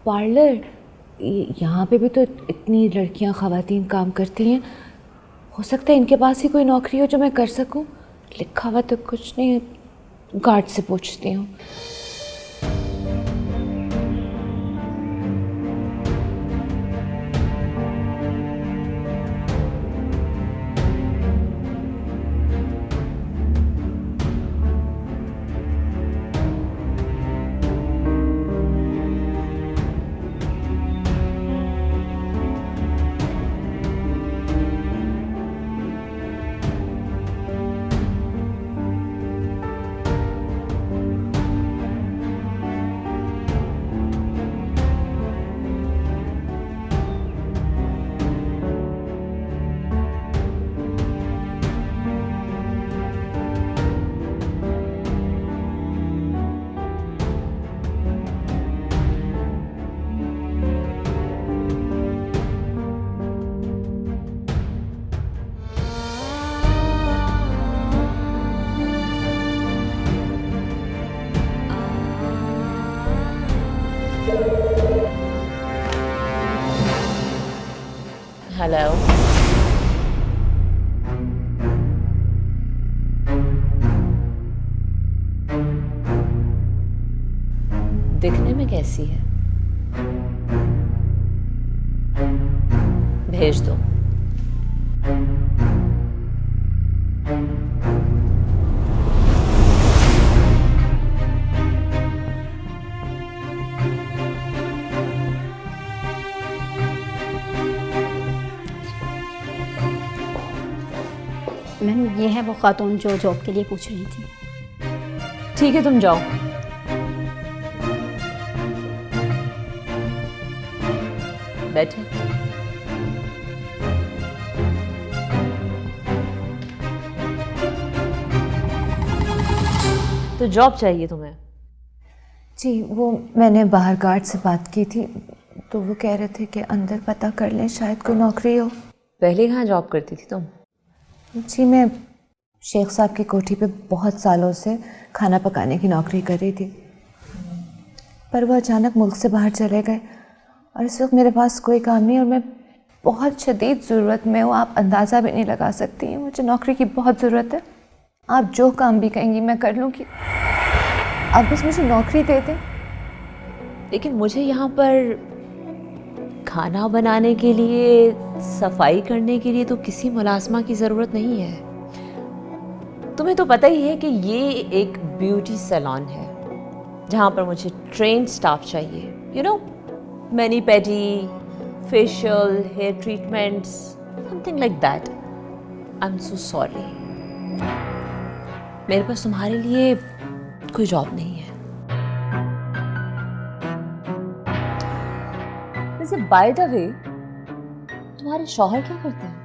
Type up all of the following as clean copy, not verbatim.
Parlour, यहाँ पे भी तो इतनी लड़कियाँ ख़वातीन काम करती हैं, हो सकता है इनके पास ही कोई नौकरी हो जो मैं कर सकूँ। लिखा हुआ तो कुछ नहीं है, गार्ड से पूछती हूँ। हेलो। दिखने में कैसी है? भेज दो। मैम, ये है वो खातून जो जॉब के लिए पूछ रही थी। ठीक है, तुम जाओ। बैठे। तो जॉब चाहिए तुम्हें? जी, वो मैंने बाहर गार्ड से बात की थी, तो वो कह रहे थे कि अंदर पता कर लें, शायद कोई नौकरी हो। पहले कहाँ जॉब करती थी तुम? जी, मैं शेख साहब की कोठी पे बहुत सालों से खाना पकाने की नौकरी कर रही थी, पर वो अचानक मुल्क से बाहर चले गए और इस वक्त मेरे पास कोई काम नहीं और मैं बहुत शदीद ज़रूरत में हूँ। आप अंदाज़ा भी नहीं लगा सकती हैं, मुझे नौकरी की बहुत ज़रूरत है। आप जो काम भी कहेंगी मैं कर लूँगी, आप बस मुझे नौकरी दे दें। लेकिन मुझे यहाँ पर खाना बनाने के लिए, सफाई करने के लिए तो किसी मुलाजमा की ज़रूरत नहीं है। तुम्हें तो पता ही है कि ये एक ब्यूटी सैलून है जहाँ पर मुझे ट्रेन्ड स्टाफ चाहिए। You know, many pedi, facial, hair treatments, something like that. I am so sorry, मेरे पास तुम्हारे लिए कोई जॉब नहीं है। वैसे बाय द वे, तुम्हारे शौहर क्या करते हैं?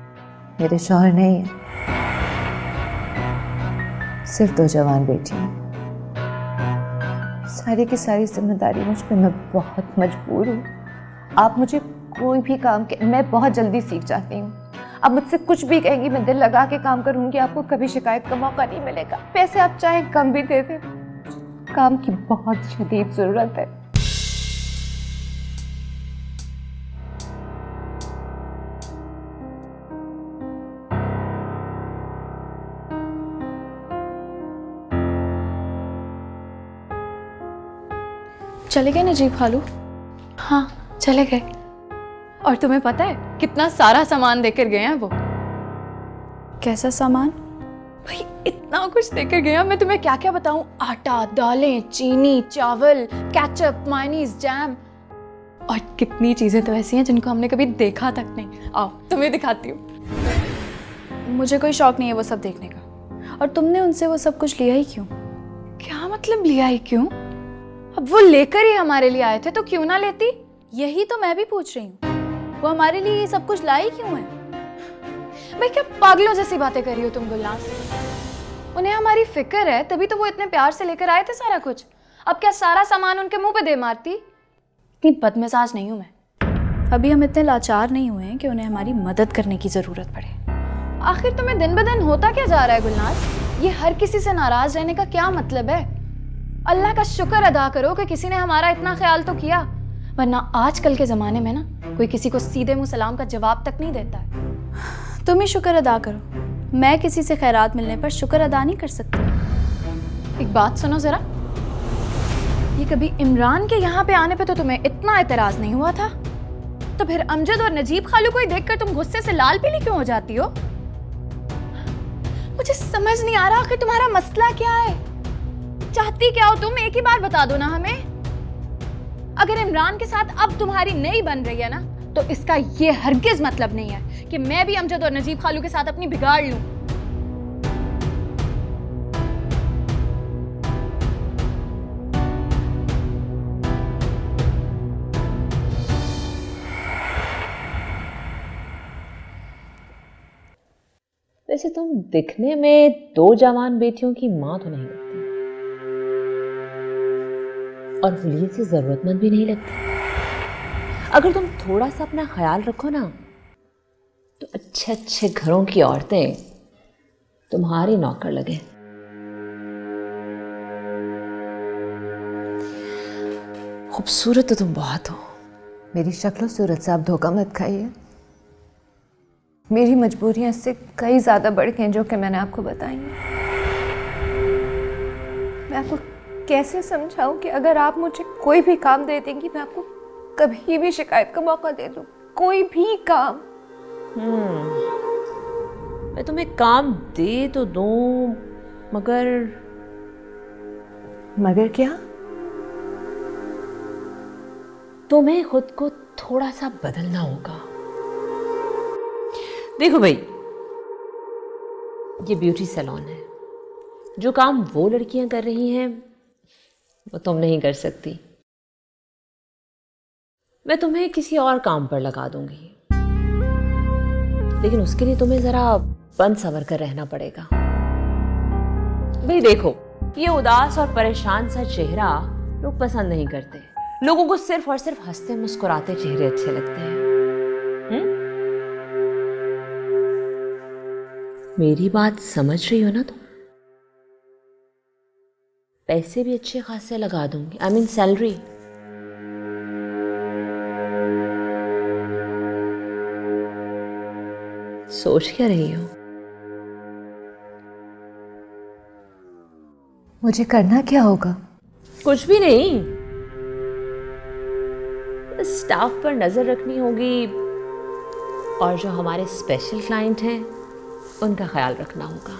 मेरे शौहर नहीं है, सिर्फ 2 जवान बेटी हैं। सारी की सारी जिम्मेदारी मुझ पे, मैं बहुत मजबूर हूँ। आप मुझे कोई भी काम के, मैं बहुत जल्दी सीख जाती हूँ। आप मुझसे कुछ भी कहेंगी, मैं दिल लगा के काम करूँगी, आपको कभी शिकायत का मौका नहीं मिलेगा। पैसे आप चाहे कम भी दे दें, काम की बहुत शदीद ज़रूरत है। चले गए नजीब खालू? हाँ, चले गए। और तुम्हें पता है कितना सारा सामान देकर गए हैं वो? कैसा सामान? भाई इतना कुछ देकर गए हैं, मैं तुम्हें क्या क्या बताऊं। आटा, दालें, चीनी, चावल, केचप, मायोनीज, जैम, और कितनी चीजें तो ऐसी हैं जिनको हमने कभी देखा तक नहीं। आओ तुम्हें दिखाती हूँ। मुझे कोई शौक नहीं है वो सब देखने का। और तुमने उनसे वो सब कुछ लिया ही क्यों? क्या मतलब लिया ही क्यों? अब वो लेकर ही हमारे लिए आए थे तो क्यों ना लेती? यही तो मैं भी पूछ रही हूँ, वो हमारे लिए ये सब कुछ लाई क्यों है? भाई क्या पागलों जैसी बातें कर रही हो तुम गुलनाज? उन्हें हमारी फिक्र है, तभी तो वो इतने प्यार से लेकर आए थे सारा कुछ। अब क्या सारा सामान उनके मुंह पे दे मारती? इतनी बदमिजाज नहीं हूं मैं। अभी हम इतने लाचार नहीं हुए हैं कि उन्हें हमारी मदद करने की जरूरत पड़े। आखिर तुम्हें दिन ब दिन होता क्या जा रहा है गुलनाज? ये हर किसी से नाराज रहने का क्या मतलब है? अल्लाह का शुक्र अदा करो कि किसी ने हमारा इतना ख्याल तो किया, वरना आजकल के ज़माने में ना कोई किसी को सीधे मुंह सलाम का जवाब तक नहीं देता है। तुम ही शुक्र अदा करो, मैं किसी से खैरात मिलने पर शुक्र अदा नहीं कर सकती। एक बात सुनो ज़रा, ये कभी इमरान के यहाँ पे आने पे तो तुम्हें इतना एतराज़ नहीं हुआ था, तो फिर अमजद और नजीब खालू को ही देखकर तुम गुस्से से लाल पीली क्यों हो जाती हो? मुझे समझ नहीं आ रहा आखिर तुम्हारा मसला क्या है, चाहती क्या हो तुम? एक ही बार बता दो ना हमें। अगर इमरान के साथ अब तुम्हारी नहीं बन रही है ना, तो इसका ये हरगिज मतलब नहीं है कि मैं भी अमजद और नजीब खालू के साथ अपनी बिगाड़ लूं। वैसे तुम दिखने में 2 जवान बेटियों की माँ तो नहीं लगती, और हुलिये से जरूरतमंद भी नहीं लगती। अगर तुम थोड़ा सा अपना ख्याल रखो ना, तो अच्छे अच्छे घरों की औरतें तुम्हारी नौकर लगे। खूबसूरत तो तुम बहुत हो। मेरी शक्ल सूरत से आप धोखा मत खाइए। मेरी मजबूरियां इससे कई ज़्यादा बढ़ गई हैं जो कि मैंने आपको बताई हैं। मैं आपको कैसे समझाऊं कि अगर आप मुझे कोई भी काम दे देंगी, मैं आपको कभी भी शिकायत का मौका दे दूं, कोई भी काम। मैं तुम्हें काम दे तो दूं, मगर क्या? तुम्हें खुद को थोड़ा सा बदलना होगा। देखो भाई, ये ब्यूटी सैलून है, जो काम वो लड़कियां कर रही हैं वो तुम नहीं कर सकती। मैं तुम्हें किसी और काम पर लगा दूंगी, लेकिन उसके लिए तुम्हें जरा बंद सवर कर रहना पड़ेगा। भाई देखो, ये उदास और परेशान सा चेहरा लोग पसंद नहीं करते। लोगों को सिर्फ और सिर्फ हंसते मुस्कुराते चेहरे अच्छे लगते हैं। मेरी बात समझ रही हो ना तुम? पैसे भी अच्छे खासे लगा दूंगी, आई मीन सैलरी। सोच क्या रही हो? मुझे करना क्या होगा? कुछ भी नहीं, स्टाफ पर नजर रखनी होगी, और जो हमारे स्पेशल क्लाइंट हैं उनका ख्याल रखना होगा।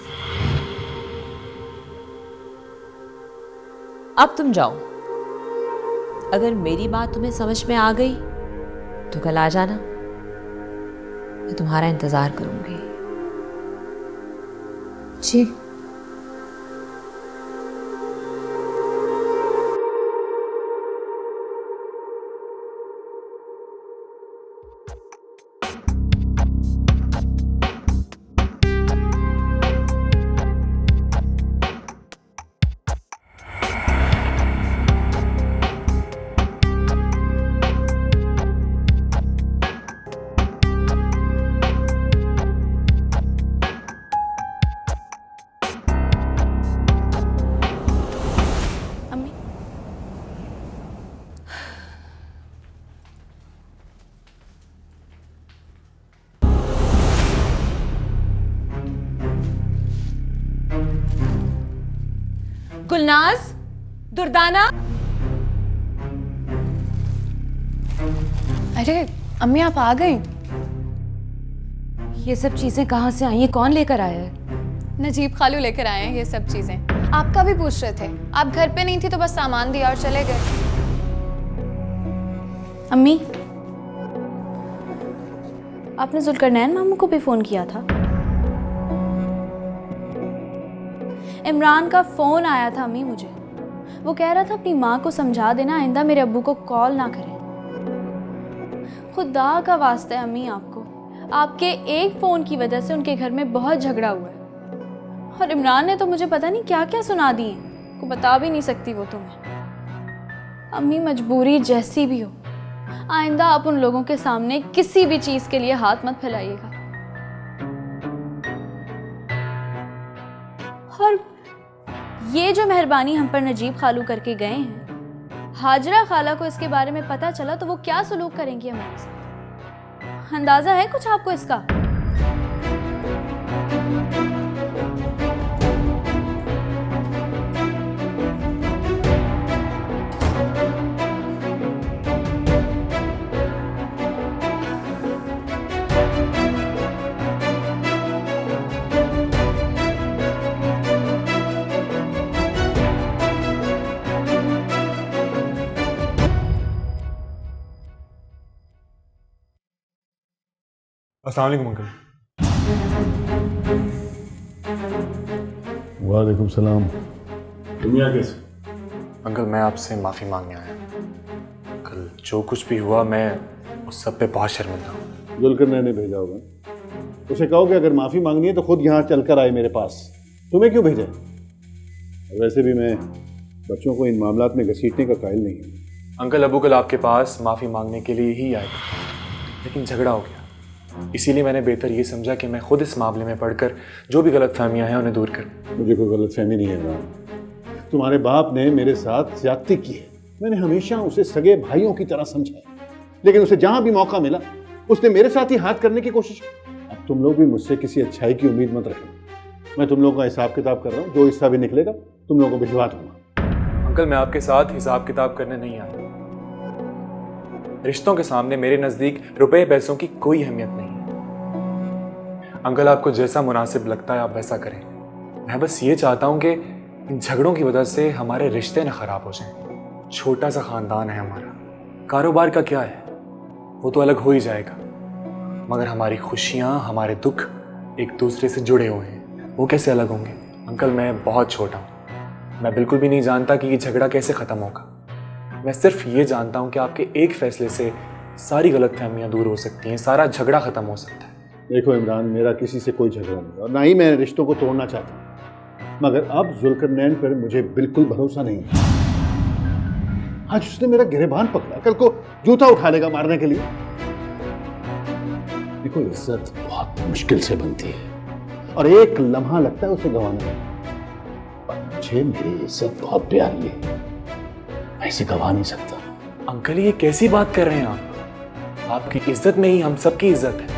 अब तुम जाओ। अगर मेरी बात तुम्हें समझ में आ गई तो कल आ जाना, मैं तुम्हारा इंतजार करूंगी। जी। अम्मी, गुलनाज, दुर्दाना। अरे अम्मी, आप आ गई? ये सब चीज़ें कहाँ से आई? ये कौन लेकर आया है? नजीब खालू लेकर आए हैं ये सब चीजें। आपका भी पूछ रहे थे, आप घर पे नहीं थी तो बस सामान दिया और चले गए। अम्मी, आपने जुल्करनैन मामू को भी फ़ोन किया था? इमरान का फ़ोन आया था अम्मी मुझे। वो कह रहा था अपनी माँ को समझा देना आइंदा मेरे अब्बू को कॉल ना करें। खुदा का वास्ता है अम्मी, आपके एक फ़ोन की वजह से उनके घर में बहुत झगड़ा हुआ है, और इमरान ने तो मुझे पता नहीं क्या क्या सुना दिए, को बता भी नहीं सकती वो तुम्हें। अम्मी, मजबूरी जैसी भी हो, आइंदा आप उन लोगों के सामने किसी भी चीज़ के लिए हाथ मत फैलाइएगा। और ये जो मेहरबानी हम पर नजीब खालू करके गए हैं, हाजरा खाला को इसके बारे में पता चला तो वो क्या सलूक करेंगी हमारे साथ? अंदाजा है कुछ आपको इसका? अस्सलाम वालेकुम अंकल। वालेकुम सलाम। तुम यहाँ कैसे? अंकल मैं आपसे माफ़ी मांगने आया। कल जो कुछ भी हुआ मैं उस सब पे बहुत शर्मिंदा हूँ। जुल्करनैन ने भेजा होगा। उसे कहो कि अगर माफ़ी मांगनी है तो खुद यहाँ चलकर आए मेरे पास। तुम्हें क्यों भेजा? वैसे भी मैं बच्चों को इन मामलात में घसीटने का कायल नहीं हूँ। अंकल अबू कल आपके पास माफ़ी मांगने के लिए ही आए थे, लेकिन झगड़ा हो गया। इसीलिए मैंने बेहतर ये समझा कि मैं खुद इस मामले में पढ़कर जो भी गलतफहमियां हैं उन्हें दूर करूं। मुझे कोई गलतफहमी नहीं है इमरान। तुम्हारे बाप ने मेरे साथ ज्यादती की है। मैंने हमेशा उसे सगे भाइयों की तरह समझा है, लेकिन उसे जहां भी मौका मिला उसने मेरे साथ ही हाथ करने की कोशिश की। अब तुम लोग भी मुझसे किसी अच्छाई की उम्मीद मत रखना। मैं तुम लोगों का हिसाब किताब कर रहा हूँ, जो हिस्सा भी निकलेगा तुम लोगों को भिजवा दूंगा। अंकल मैं आपके साथ हिसाब किताब करने नहीं आया। रिश्तों के सामने मेरे नज़दीक रुपए पैसों की कोई अहमियत नहीं है। अंकल आपको जैसा मुनासिब लगता है आप वैसा करें। मैं बस ये चाहता हूँ कि इन झगड़ों की वजह से हमारे रिश्ते न खराब हो जाएं। छोटा सा ख़ानदान है हमारा, कारोबार का क्या है, वो तो अलग हो ही जाएगा, मगर हमारी खुशियाँ हमारे दुख एक दूसरे से जुड़े हुए हैं, वो कैसे अलग होंगे? अंकल मैं बहुत छोटा हूँ, मैं बिल्कुल भी नहीं जानता कि ये झगड़ा कैसे ख़त्म होगा। मैं सिर्फ ये जानता हूँ कि आपके एक फैसले से सारी गलतफहमियाँ दूर हो सकती हैं, सारा झगड़ा ख़त्म हो सकता है। देखो इमरान, मेरा किसी से कोई झगड़ा नहीं और ना ही मैं रिश्तों को तोड़ना चाहता हूँ, मगर अब जुल्करनैन पर मुझे बिल्कुल भरोसा नहीं है। आज उसने मेरा गिरेबान पकड़ा, कल को जूता उठा लेगा मारने के लिए। देखो इज्जत बहुत मुश्किल से बनती है और एक लम्हा लगता है उसे गंवाने में। पर मुझे मेरी इज्जत बहुत प्यारी है, मैं इसे गंवा नहीं सकता। अंकल ये कैसी बात कर रहे हैं आप? आपकी इज्जत में ही हम सबकी इज्जत है।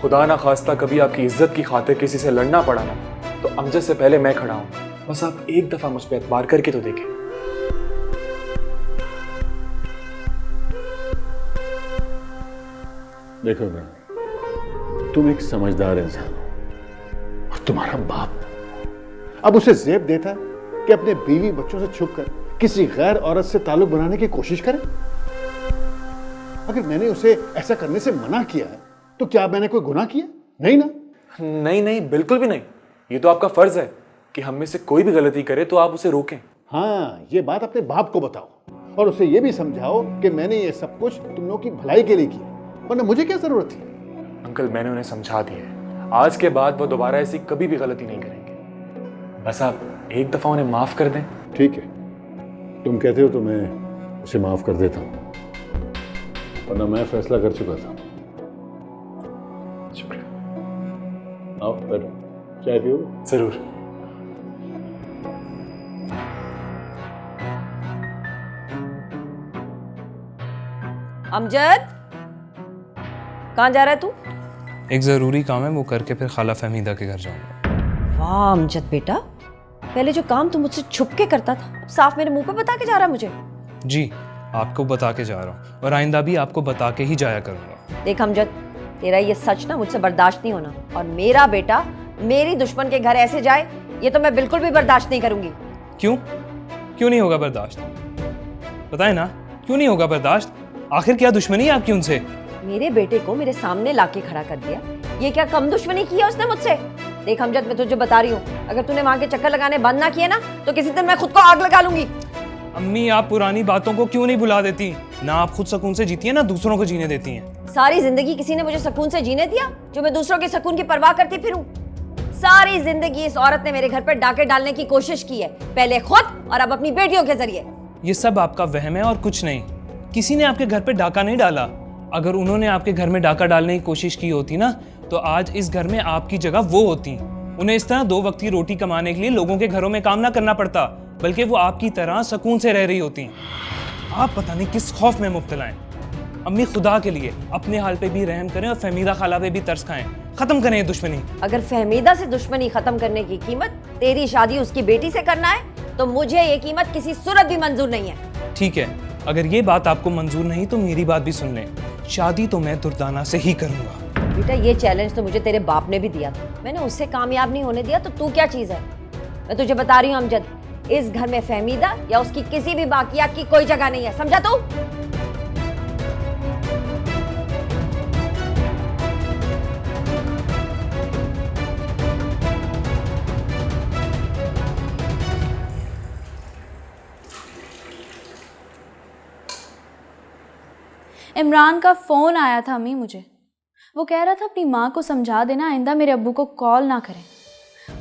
खुदा ना खास्ता कभी आपकी इज्जत की खातिर किसी से लड़ना पड़ा ना, तो अमजद से पहले मैं खड़ा हूँ। बस आप एक दफा मुझ पर एतबार करके तो देखें। देखो इमरान, तुम एक समझदार इंसान हो और तुम्हारा बाप अब उसे जेब देता है कि अपने बीवी बच्चों से छुपकर किसी गैर औरत से ताल्लुक बनाने की कोशिश करे। अगर मैंने उसे ऐसा करने से मना किया है तो क्या मैंने कोई गुनाह किया? नहीं ना? नहीं नहीं, बिल्कुल भी नहीं। ये तो आपका फर्ज है कि हम में से कोई भी गलती करे तो आप उसे रोकें। हाँ, ये बात अपने बाप को बताओ और उसे ये भी समझाओ कि मैंने ये सब कुछ तुम लोगों की भलाई के लिए किया, वरना मुझे क्या जरूरत थी? अंकल मैंने उन्हें समझा दिया है, आज के बाद वो दोबारा ऐसी कभी भी गलती नहीं करेंगे। बस आप एक दफा उन्हें माफ कर दें। ठीक है, तुम कहते हो तो मैं उसे माफ कर देता हूँ, वरना मैं फैसला कर चुका था। शुक्रिया। आओ बैठो, चाय पियो। जरूर। अमजद, कहाँ जा रहा है तू? एक ज़रूरी काम है, वो करके फिर खाला फहमीदा के घर जाऊंगा। वाह अमजद बेटा, पहले जो काम तू मुझसे छुप के करता था, अब साफ मेरे मुंह पे बता के जा रहा है मुझे। जी, आपको बता के जा रहा हूँ और आइंदा भी आपको बता के ही जाया करूँगा। देख अमजद, तेरा ये सच ना मुझसे बर्दाश्त नहीं होना, और मेरा बेटा मेरी दुश्मन के घर ऐसे जाए, ये तो मैं बिल्कुल भी बर्दाश्त नहीं करूंगी। क्यों? क्यों नहीं होगा बर्दाश्त? बताए ना, क्यों नहीं होगा बर्दाश्त? आखिर क्या दुश्मनी है आपकी उनसे? मेरे बेटे को मेरे सामने लाके खड़ा कर दिया, ये क्या कम दुश्मनी की है उसने मुझसे? देख अमजद, मैं तुझे बता रही हूँ, अगर तूने वहां के चक्कर लगाने बंद ना किए ना, तो किसी दिन मैं खुद को आग लगा लूंगी। अम्मी, आप पुरानी बातों को क्यों नहीं भुला देती? ना आप खुद सुकून से जीती है, ना दूसरों को जीने देती हैं। सारी जिंदगी किसी ने मुझे सुकून से जीने दिया जो मैं दूसरों के सुकून की परवाह करती फिरूं? सारी जिंदगी इस औरत ने मेरे घर पर डाके डालने की कोशिश की है, पहले खुद और अब अपनी बेटियों के जरिए। ये सब आपका वहम है और कुछ नहीं। किसी ने आपके घर पे डाका नहीं डाला। अगर उन्होंने आपके घर में डाका डालने की कोशिश की होती ना, तो आज इस घर में आपकी जगह वो होती। उन्हें इस तरह 2 वक्त की रोटी कमाने के लिए लोगों के घरों में काम ना करना पड़ता, बल्कि वो आपकी तरह सुकून से रह रही होती। आप पता नहीं किस खौफ में मुब्तला हैं। अम्मी खुदा के लिए अपने हाल पे भी रहम करें और फहमीदा खाला पे भी तरस खाएं। खत्म करें ये दुश्मनी। अगर फहमीदा से दुश्मनी खत्म करने की कीमत तेरी शादी उसकी बेटी से करना है तो मुझे ये कीमत किसी सूरत भी मंजूर नहीं है। ठीक है, अगर ये बात आपको मंजूर नहीं तो मेरी बात भी सुन लें। शादी तो मैं दुर्दाना से ही करूंगा। बेटा ये चैलेंज तो मुझे तेरे बाप ने भी दिया था, मैंने उससे कामयाब नहीं होने दिया, तो तू क्या चीज है? मैं तुझे बता रही हूँ अमजद, इस घर में फहमीदा या उसकी किसी भी बाकियात की कोई जगह नहीं है, समझा तू? इमरान का फ़ोन आया था अम्मी मुझे। वो कह रहा था अपनी माँ को समझा देना आइंदा मेरे अब्बू को कॉल ना करें।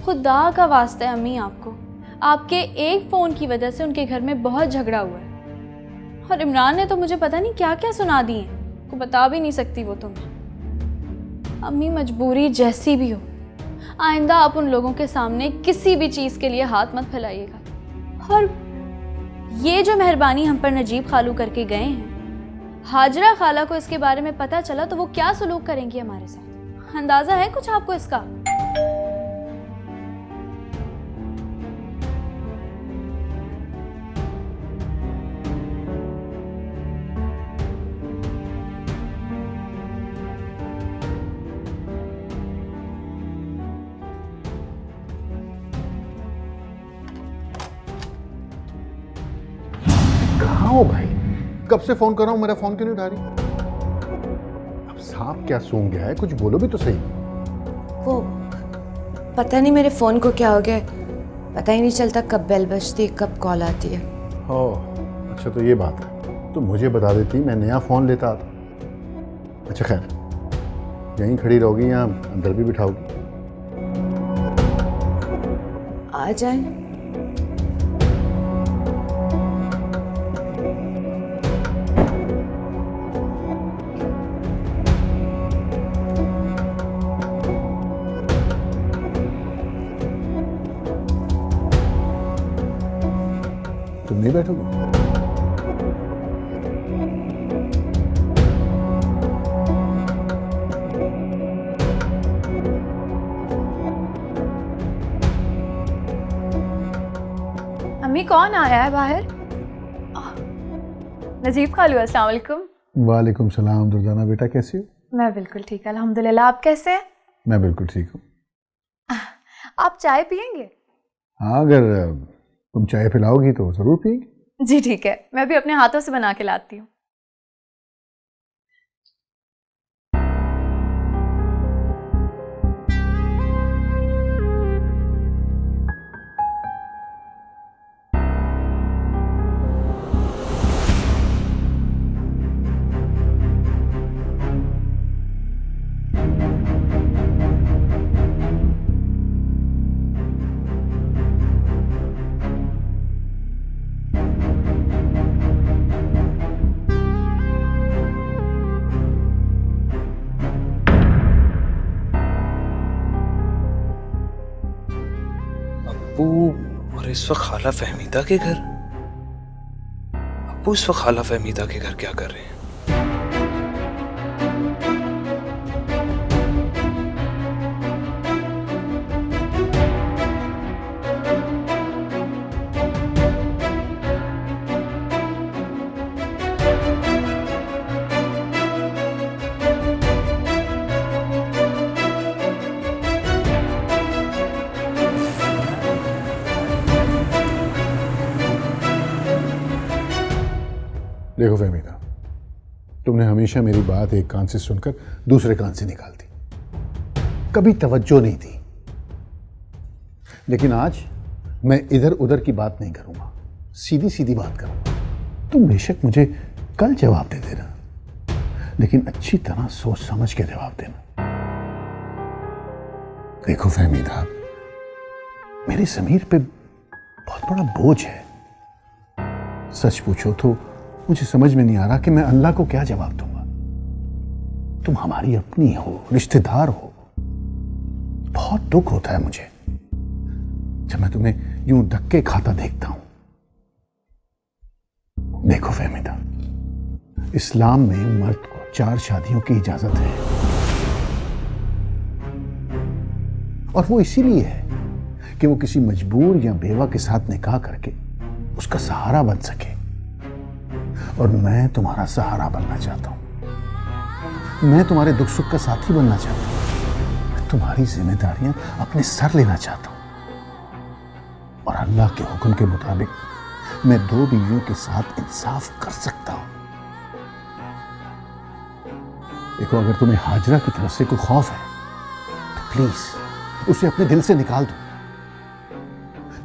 खुदा का वास्ता है अम्मी, आपको आपके एक फ़ोन की वजह से उनके घर में बहुत झगड़ा हुआ है और इमरान ने तो मुझे पता नहीं क्या क्या सुना दिए, को बता भी नहीं सकती वो तुम्हें। अम्मी मजबूरी जैसी भी हो, आइंदा आप उन लोगों के सामने किसी भी चीज़ के लिए हाथ मत फैलाइएगा। और ये जो मेहरबानी हम पर नजीब खालू करके गए हैं, हाजरा खाला को इसके बारे में पता चला तो वो क्या सलूक करेंगी हमारे साथ, अंदाजा है कुछ आपको इसका? कहाँ हो भाई? कब से फोन कर रहा हूँ, मेरा फोन क्यों नहीं उठा रही? अब सांप क्या सूंघ गया है, कुछ बोलो भी तो सही। वो पता नहीं मेरे फ़ोन को क्या हो गया है, पता ही नहीं चलता कब बेल बजती कब कॉल आती है। ओह अच्छा, तो ये बात है। तो मुझे बता देती, मैं नया फ़ोन लेता आता। अच्छा खैर, यहीं खड़ी रहोगी या अंदर भी बिठाओगी? आ जाए। तुम नहीं बैठोगे? अम्मी कौन आया है बाहर? नजीब खालू, अस्सलाम वालेकुम। वालेकुम सलाम। दुर्दाना बेटा कैसी हो? मैं बिल्कुल ठीक, अल्हम्दुलिल्लाह। आप कैसे हैं? मैं बिल्कुल ठीक हूँ। आप चाय पियेंगे? हाँ, अगर तुम चाय पिलाओगी तो ज़रूर पिएंगे। जी ठीक है, मैं भी अपने हाथों से बना के लाती हूँ। अब्बू और इस वक्त खाला फहमीदा के घर। अब्बू इस वक्त खाला फहमीदा के घर क्या कर रहे हैं? देखो फहमीदा, तुमने हमेशा मेरी बात एक कान से सुनकर दूसरे कान से निकाल दी, कभी तवज्जो नहीं दी। लेकिन आज मैं इधर उधर की बात नहीं करूंगा, सीधी सीधी बात करूंगा। तुम बेशक मुझे कल जवाब दे देना, लेकिन अच्छी तरह सोच समझ के जवाब देना। देखो फहमीदा, मेरी ज़मीर पे बहुत बड़ा बोझ है। सच पूछो तो मुझे समझ में नहीं आ रहा कि मैं अल्लाह को क्या जवाब दूंगा। तुम हमारी अपनी हो, रिश्तेदार हो। बहुत दुख होता है मुझे जब मैं तुम्हें यूं धक्के खाता देखता हूं। देखो फहमीदा, इस्लाम में मर्द को 4 शादियों की इजाजत है, और वो इसीलिए है कि वो किसी मजबूर या बेवा के साथ निकाह करके उसका सहारा बन सके। और मैं तुम्हारा सहारा बनना चाहता हूं, मैं तुम्हारे दुख सुख का साथी बनना चाहता हूं, मैं तुम्हारी जिम्मेदारियां अपने सर लेना चाहता हूं, और अल्लाह के हुक्म के मुताबिक मैं 2 बीवियों के साथ इंसाफ कर सकता हूं। देखो, अगर तुम्हें हाजरा की तरफ से कोई खौफ है तो प्लीज उसे अपने दिल से निकाल दो।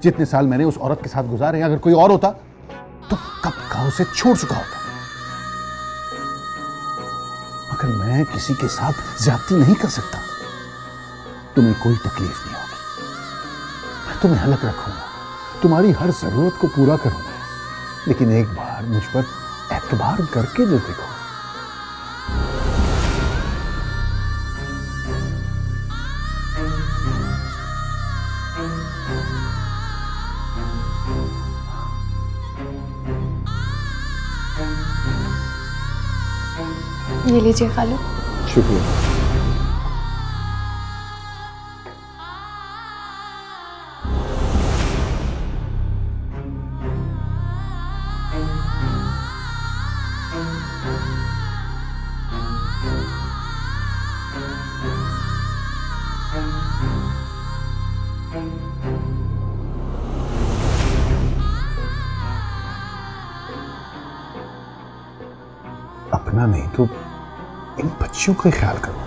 जितने साल मैंने उस औरत के साथ गुजारे, अगर कोई और होता तो कब का उसे छोड़ चुका होता। मगर मैं किसी के साथ ज्यादती नहीं कर सकता। तुम्हें कोई तकलीफ नहीं होगी, मैं तुम्हें अलग रखूंगा, तुम्हारी हर जरूरत को पूरा करूंगा, लेकिन एक बार मुझ पर एतबार करके जो देखो। ये लीजिए खालू। शुक्रिया। अपना नहीं तो इन बच्चियों का ख्याल करो।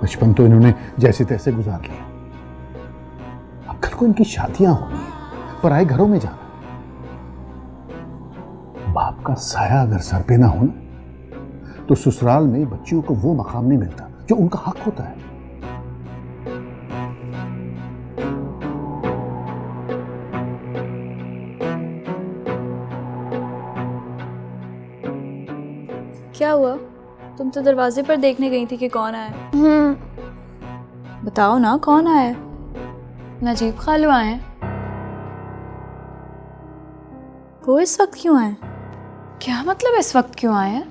बचपन तो इन्होंने जैसे तैसे गुजार लिया, अब कल को इनकी शादियां होनी है, पराए घरों में जाना। बाप का साया अगर सर पे ना हो ना, तो ससुराल में बच्चियों को वो मकाम नहीं मिलता जो उनका हक होता है। क्या हुआ? तुम तो दरवाजे पर देखने गई थी कि कौन आया। बताओ ना, कौन आया? नजीब खालू आए हैं। वो इस वक्त क्यों आए? क्या मतलब इस वक्त क्यों आए हैं?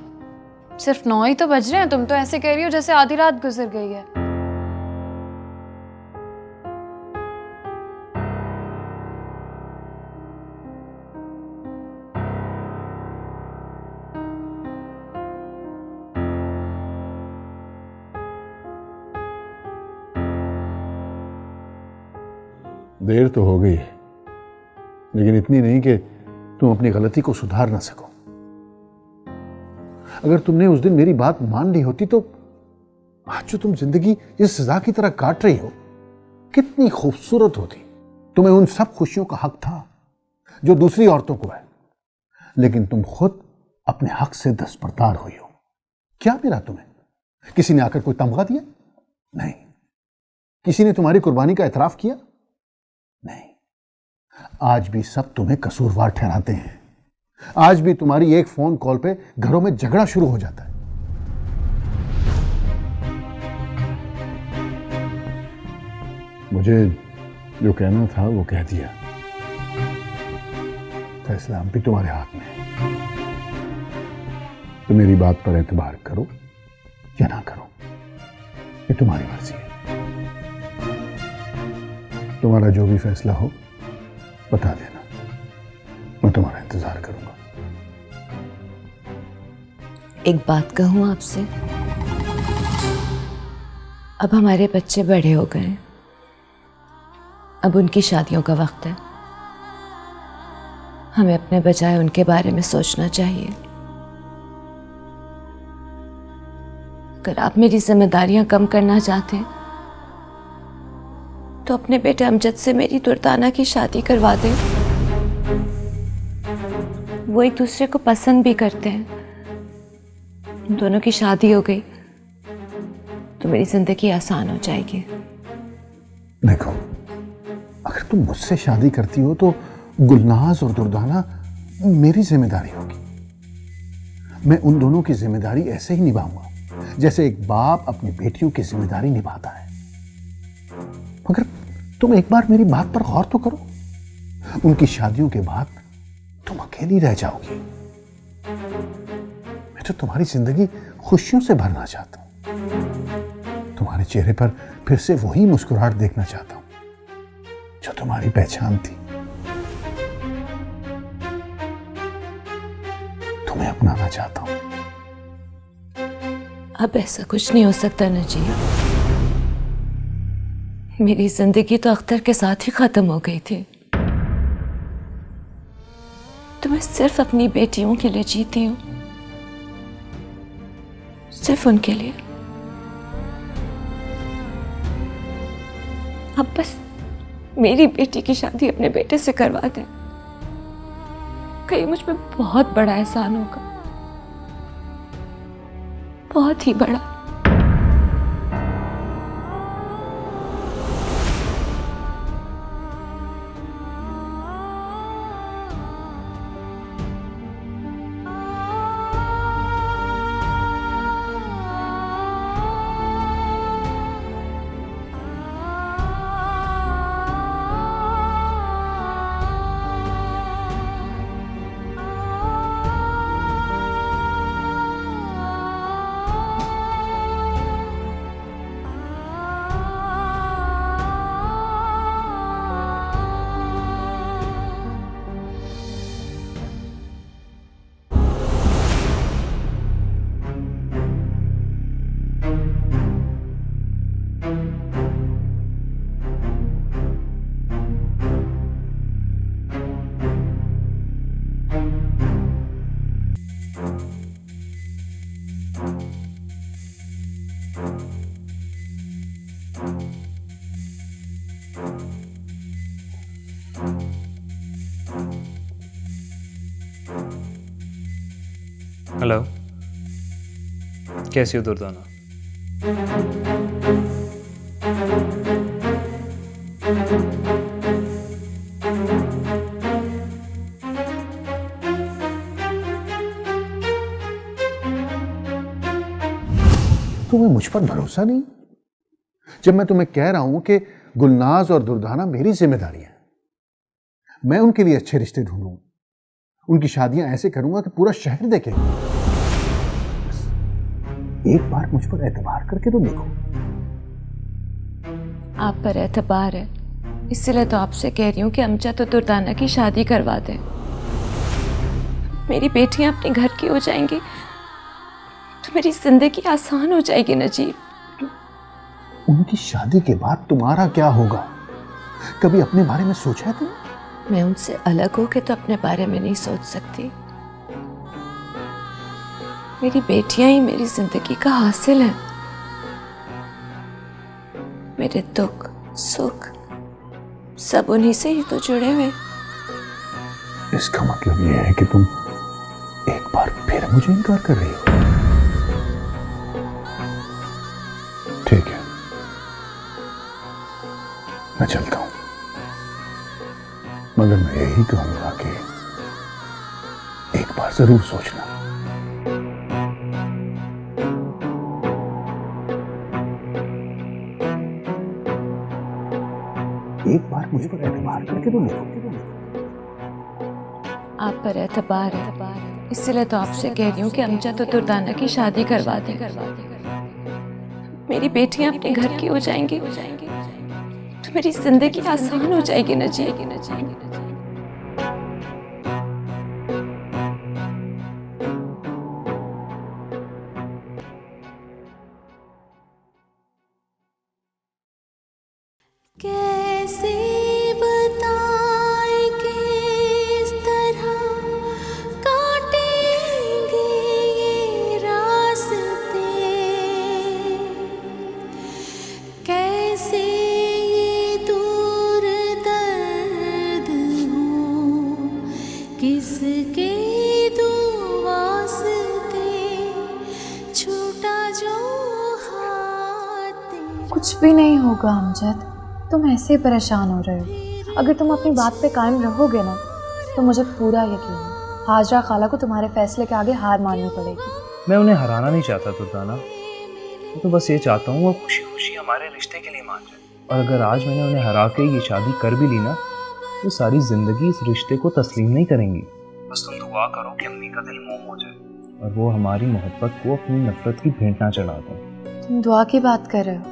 सिर्फ 9 ही तो बज रहे हैं, तुम तो ऐसे कह रही हो जैसे आधी रात गुजर गई है। देर तो हो गई, लेकिन इतनी नहीं कि तुम अपनी गलती को सुधार ना सको। अगर तुमने उस दिन मेरी बात मान ली होती तो आज जो तुम जिंदगी इस सजा की तरह काट रही हो कितनी खूबसूरत होती। तुम्हें उन सब खुशियों का हक था जो दूसरी औरतों को है, लेकिन तुम खुद अपने हक से दस्तबरदार हुई हो। क्या मिला तुम्हें? किसी ने आकर कोई तमगा दिया? नहीं। किसी ने तुम्हारी कुर्बानी का एतराफ किया? नहीं। आज भी सब तुम्हें कसूरवार ठहराते हैं। आज भी तुम्हारी एक फोन कॉल पे घरों में झगड़ा शुरू हो जाता है। मुझे जो कहना था वो कह दिया। फैसला अब भी तुम्हारे हाथ में है। तो मेरी बात पर एतबार करो या ना करो, ये तुम्हारी मर्जी है। तुम्हारा जो भी फैसला हो बता देना, मैं तुम्हारा इंतजार करूंगा। एक बात कहूँ आपसे, अब हमारे बच्चे बड़े हो गए, अब उनकी शादियों का वक्त है। हमें अपने बजाय उनके बारे में सोचना चाहिए। अगर आप मेरी जिम्मेदारियां कम करना चाहते हैं तो अपने बेटे अमजद से मेरी दुर्दाना की शादी करवा दें। वो एक दूसरे को पसंद भी करते हैं। उन दोनों की शादी हो गई तो मेरी जिंदगी आसान हो जाएगी। देखो, अगर तुम मुझसे शादी करती हो तो गुलनाज और दुर्दाना मेरी जिम्मेदारी होगी। मैं उन दोनों की जिम्मेदारी ऐसे ही निभाऊंगा जैसे एक बाप अपनी बेटियों की जिम्मेदारी निभाता है। मगर तुम एक बार मेरी बात पर गौर तो करो। उनकी शादियों के बाद तुम अकेली रह जाओगी। मैं तो तुम्हारी जिंदगी खुशियों से भरना चाहता हूं। तुम्हारे चेहरे पर फिर से वही मुस्कुराहट देखना चाहता हूं जो तुम्हारी पहचान थी। तुम्हें अपनाना चाहता हूं। अब ऐसा कुछ नहीं हो सकता नजीब। मेरी जिंदगी तो अख्तर के साथ ही खत्म हो गई थी। तो मैं सिर्फ अपनी बेटियों के लिए जीती हूँ, सिर्फ उनके लिए। अब बस मेरी बेटी की शादी अपने बेटे से करवा दें। कहीं मुझ पे बहुत बड़ा एहसान होगा, बहुत ही बड़ा। हेलो, कैसी हो दुर्दाना? तुम्हें मुझ पर भरोसा नहीं? जब मैं तुम्हें कह रहा हूं कि गुलनाज और दुर्दाना मेरी जिम्मेदारी है, मैं उनके लिए अच्छे रिश्ते ढूंढूंगा, उनकी शादियां ऐसे करूंगा कि पूरा शहर देखेगा। बस एक बार मुझ पर एतबार करके तो देखो। आप पर एतबार है, इसलिए तो आपसे कह रही हूँ कि अमजद और दुर्दाना की शादी करवा दें। मेरी बेटियां अपने घर की हो जाएंगी तो मेरी जिंदगी आसान हो जाएगी नजीब। उनकी शादी के बाद तुम्हारा क्या होगा? कभी अपने बारे में सोचा है तुमने? मैं उनसे अलग होके तो अपने बारे में नहीं सोच सकती। मेरी बेटियां ही मेरी जिंदगी का हासिल है। मेरे दुख सुख सब उन्हीं से ही तो जुड़े हुए। इसका मतलब यह है कि तुम एक बार फिर मुझे इनकार कर रही हो। ठीक है, मैं चलता हूं, मगर मैं यही कहूंगा कि एक बार जरूर सोचना। एक बार मुझ पर एतबार करके तो देखो। आप पर एतबार है, इसलिए तो आपसे कह रही हूँ कि अमजद और दुर्दाना की शादी करवा दें। मेरी बेटियां अपने घर की हो जाएंगी तो मेरी जिंदगी आसान हो जाएगी नजीब। कैसे बताएं किस तरह काटेंगे ये रास्ते, कैसे ये दूर दर्द हो किसके दो वास्ते, छूटा जो हाथ। कुछ भी नहीं होगा अमजद, तुम ऐसे ही परेशान हो रहे हो। अगर तुम अपनी बात पे कायम रहोगे ना तो मुझे पूरा यकीन है हाजरा खाला को तुम्हारे फैसले के आगे हार माननी पड़ेगी। मैं उन्हें हराना नहीं चाहता दुर्दाना, मैं तो बस ये चाहता हूँ वो खुशी खुशी हमारे रिश्ते के लिए मान जाए। और अगर आज मैंने उन्हें हरा के ये शादी कर भी ली ना वो सारी जिंदगी इस रिश्ते को तस्लीम नहीं करेंगी। बस तुम दुआ करो कि अम्मी का दिल मोम हो जाए और वो हमारी मोहब्बत को अपनी नफरत की भेंट ना चढ़ा दें। तुम दुआ की बात कर रहे हो?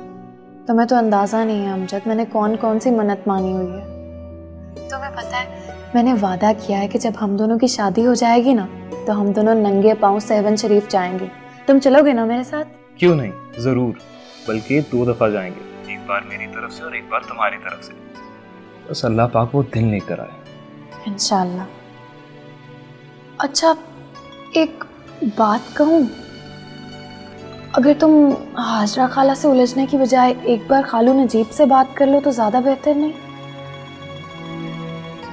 तुम्हें तो अंदाज़ा नहीं है अमजद, मैंने कौन कौन सी मन्नत मानी हुई है। तुम्हें पता है, मैंने वादा किया है कि जब हम दोनों की शादी हो जाएगी ना, तो हम दोनों नंगे पाँव सहवन शरीफ जाएंगे। तुम चलोगे ना मेरे साथ? क्यों नहीं, ज़रूर, बल्कि 2 दफ़ा जाएंगे, एक बार मेरी तरफ से और एक बार तुम्हारी तरफ से। बस अल्लाह पाक वो दिन लेकर आए। इंशाल्लाह। अच्छा, एक बात कहूँ, अगर तुम हाजरा खाला से उलझने की बजाय एक बार खालू नजीब से बात कर लो तो ज़्यादा बेहतर नहीं?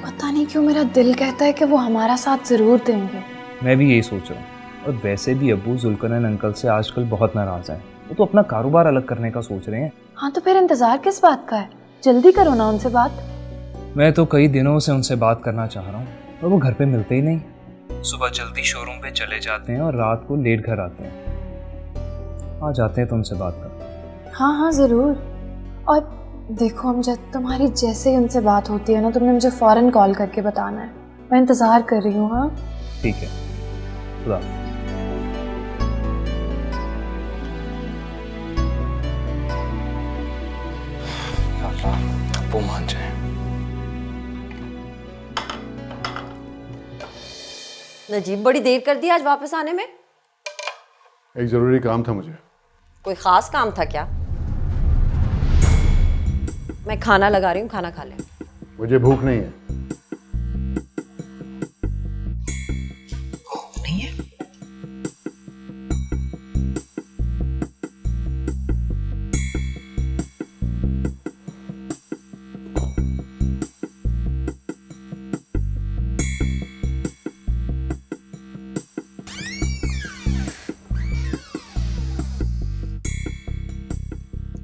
पता नहीं क्यों मेरा दिल कहता है कि वो हमारा साथ ज़रूर देंगे। मैं भी यही सोच रहा हूँ। और वैसे भी अब्बू जुल्करनैन अंकल से आजकल बहुत नाराज़ हैं। वो तो अपना कारोबार अलग करने का सोच रहे हैं। हाँ, तो फिर इंतज़ार किस बात का है? जल्दी करो ना उनसे बात। मैं तो कई दिनों से उनसे बात करना चाह रहा हूँ, और वो घर पे मिलते ही नहीं। सुबह जल्दी शोरूम पे चले जाते हैं और रात को लेट घर आते हैं। आ जाते हैं तो उनसे बात कर। हाँ हाँ ज़रूर। और देखो अमजद, तुम्हारी जैसे ही उनसे बात होती है ना, तुमने मुझे फ़ौरन कॉल करके बताना है। मैं इंतज़ार कर रही हूँ। हाँ ठीक है, खुदा। अब्बू मान जाए। नजीब, बड़ी देर कर दी आज वापस आने में। एक जरूरी काम था मुझे। कोई खास काम था क्या? मैं खाना लगा रही हूँ, खाना खा ले। मुझे भूख नहीं है। नहीं है?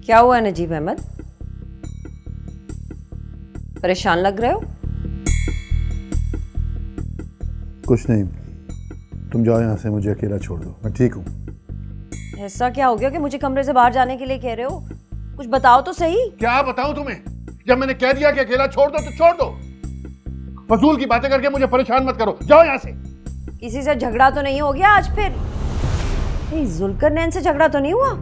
क्या हुआ नजीब अहमद? परेशान लग रहे हो? कुछ नहीं, तुम जाओ यहाँ से, मुझे अकेला छोड़ दो, मैं ठीक हूँ। ऐसा क्या हो गया कि मुझे कमरे से बाहर जाने के लिए कह रहे हो? कुछ बताओ तो सही। क्या बताऊं तुम्हें? जब मैंने कह दिया कि अकेला छोड़ दो तो छोड़ दो। फजूल की बातें करके मुझे परेशान मत करो, जाओ यहाँ से। किसी से झगड़ा तो नहीं हो गया आज फिर? नहीं, जुल्करनैन से झगड़ा तो नहीं हुआ?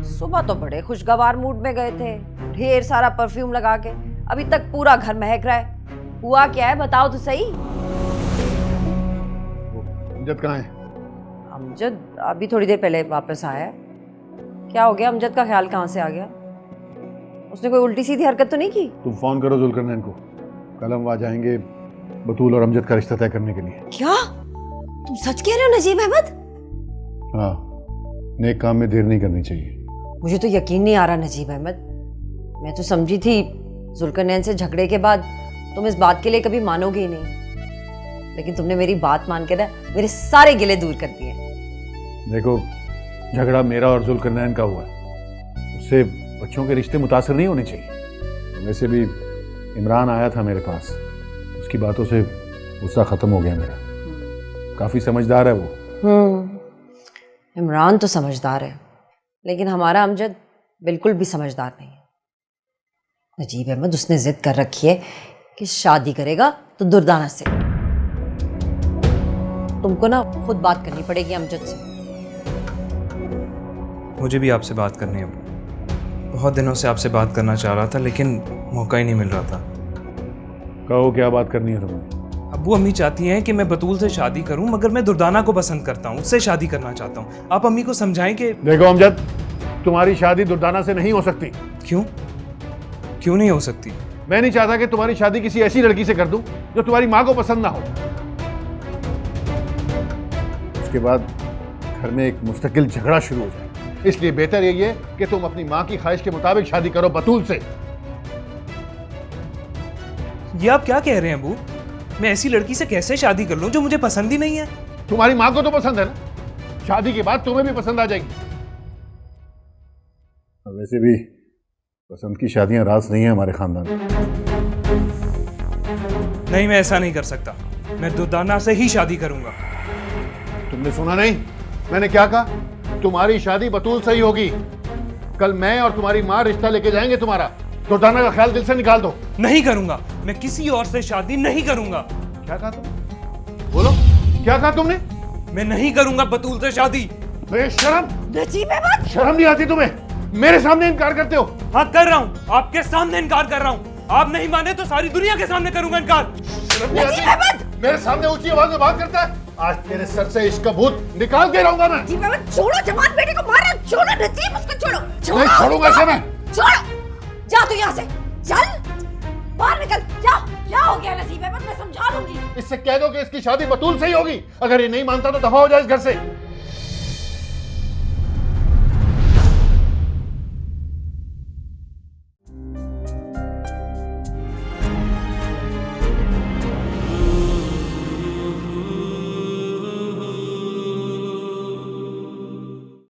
सुबह तो बड़े खुशगवार मूड में गए थे, ढेर सारा परफ्यूम लगा के। अभी तक पूरा घर महक रहा है। हुआ क्या है, बताओ तो सही। अमजद कहाँ है? अमजद अभी थोड़ी देर पहले वापस आया है। क्या हो गया? अमजद का ख्याल कहाँ से आ गया? उसने कोई उल्टी सीधी हरकत तो नहीं की? तुम फोन करो जुल्करनैन को, कल हम वहाँ जाएंगे बतूल और अमजद का रिश्ता तय करने के लिए। क्या तुम सच कह रहे हो नजीब अहमद? हाँ, नेक काम में देर नहीं करनी चाहिए। मुझे तो यकीन नहीं आ रहा नजीब अहमद। मैं तो समझी थी जुल्करनैन से झगड़े के बाद तुम इस बात के लिए कभी मानोगे ही नहीं, लेकिन तुमने मेरी बात मान के ना मेरे सारे गिले दूर कर दिए। देखो, झगड़ा मेरा और जुल्करनैन का हुआ है, उससे बच्चों के रिश्ते मुतासर नहीं होने चाहिए। वैसे भी इमरान आया था मेरे पास, उसकी बातों से गुस्सा खत्म हो गया मेरा। काफी समझदार है वो। इमरान तो समझदार है, लेकिन हमारा अमजद बिल्कुल भी समझदार नहीं है। नजीब अहमद, उसने जिद कर रखी है कि शादी करेगा तो दुर्दाना से। तुमको ना खुद बात करनी पड़ेगी अमजद से। मुझे भी आपसे बात करनी है। बहुत दिनों से आपसे बात करना चाह रहा था, लेकिन मौका ही नहीं मिल रहा था। कहो, क्या बात करनी है तुम्हें? अब्बू अम्मी चाहती हैं कि मैं बतूल से शादी करूं, मगर मैं दुर्दाना को पसंद करता हूं, उससे शादी करना चाहता हूं। आप अम्मी को समझाएं कि। देखो अमजद, तुम्हारी शादी दुर्दाना से नहीं हो सकती। क्यों? क्यों नहीं हो सकती? मैं नहीं चाहता कि तुम्हारी शादी किसी ऐसी लड़की से कर दूं जो तुम्हारी माँ को पसंद ना हो। उसके बाद घर में एक मुस्तकिल झगड़ा शुरू हो जाए। इसलिए बेहतर यही है कि तुम अपनी माँ की ख्वाहिश के मुताबिक शादी करो बतूल से। ये आप क्या कह रहे हैं अब्बू? मैं ऐसी लड़की से कैसे शादी कर लूं जो मुझे पसंद ही नहीं है? तुम्हारी माँ को तो पसंद है ना, शादी के बाद तुम्हें भी पसंद आ जाएगी। वैसे भी पसंद की शादियां राज नहीं है हमारे खानदान में। नहीं, मैं ऐसा नहीं कर सकता। मैं दुर्दाना से ही शादी करूंगा। तुमने सुना नहीं मैंने क्या कहा? तुम्हारी शादी बतूल से ही होगी। कल मैं और तुम्हारी माँ रिश्ता लेके जाएंगे तुम्हारा, दुर्दाना का ख्याल दिल से निकाल दो। नहीं करूंगा, मैं किसी और से शादी नहीं करूंगा। क्या कहा तुमने? बोलो, क्या कहा तुमने? मैं नहीं करूंगा बतूल से शादी। बेशरम, नजीब अहमद, शर्म नहीं आती तुम्हें? मेरे सामने इनकार करते हो? हाँ कर रहा हूँ, आपके सामने इनकार कर रहा हूँ। आप नहीं माने तो सारी दुनिया के सामने करूंगा इनकार। शर्म नहीं आती? मेरे सामने ऊंची आवाज में बात करता है? आज तेरे सर से इश्क का भूत निकाल के रहूंगा मैं। नजीब अहमद छोड़ो, जवान बेटे को मारा, छोड़ो नजीब, उसको छोड़ो, नहीं छोड़ूंगा इसे मैं। छोड़ो, जा तू यहाँ से, चल बाहर निकल, जा। क्या हो गया नजीब अहमद, मैं समझा लूंगी। इससे कह दो कि इसकी शादी बतूल से ही होगी। अगर ये नहीं मानता तो दफा हो जाए इस घर से।